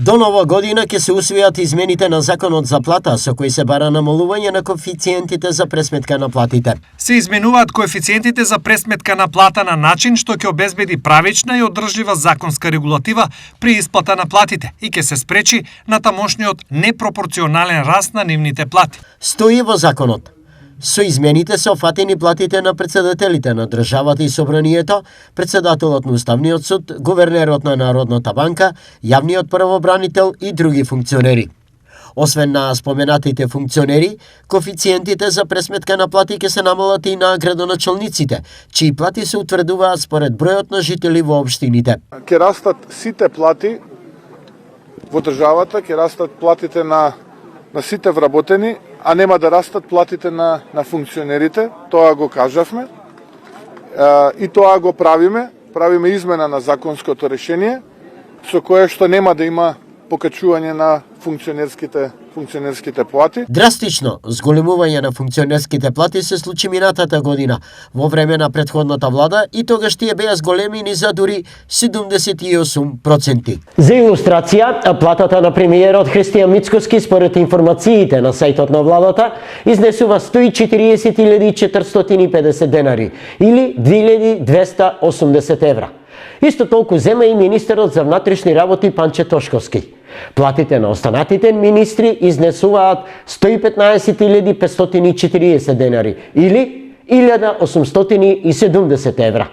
До нова година ќе се усвојат измените на законот за плата, со кои се бара намалување на коефициентите за пресметка на платите. Се изменуваат коефициентите за пресметка на плата на начин што ќе обезбеди правична и одржлива законска регулатива при исплата на платите и ќе се спречи натамошниот непропорционален раст на нивните плати. Стои во законот. Со измените се офатени платите на председателите на државата и собранието, председателот на Уставниот суд, гувернерот на Народната банка, јавниот правобранител и други функционери. Освен на споменатите функционери, коефициентите за пресметка на плати ќе се намалат и на градоначалниците, чии плати се утврдуваат според бројот на жители во општините. Ќе растат сите плати во државата, ќе растат платите на сите вработени, а нема да растат платите на функционерите, тоа го кажавме. И тоа го правиме измена на законското решение, со кое што нема да има покачување на функционерските плати. Драстично зголемување на функционерските плати се случи минатата година во време на претходната влада и тогаш тие беа зголемени за дури 78%. За илустрација, платата на премиерот Христијан Мицкоски според информациите на сајтот на владата изнесува 140.450 денари или 2.280 евра. Исто толку зема и министерот за внатрешни работи Панче Тошковски. Платите на останатите министри изнесуваат 115.540 денари или 1.870 евра.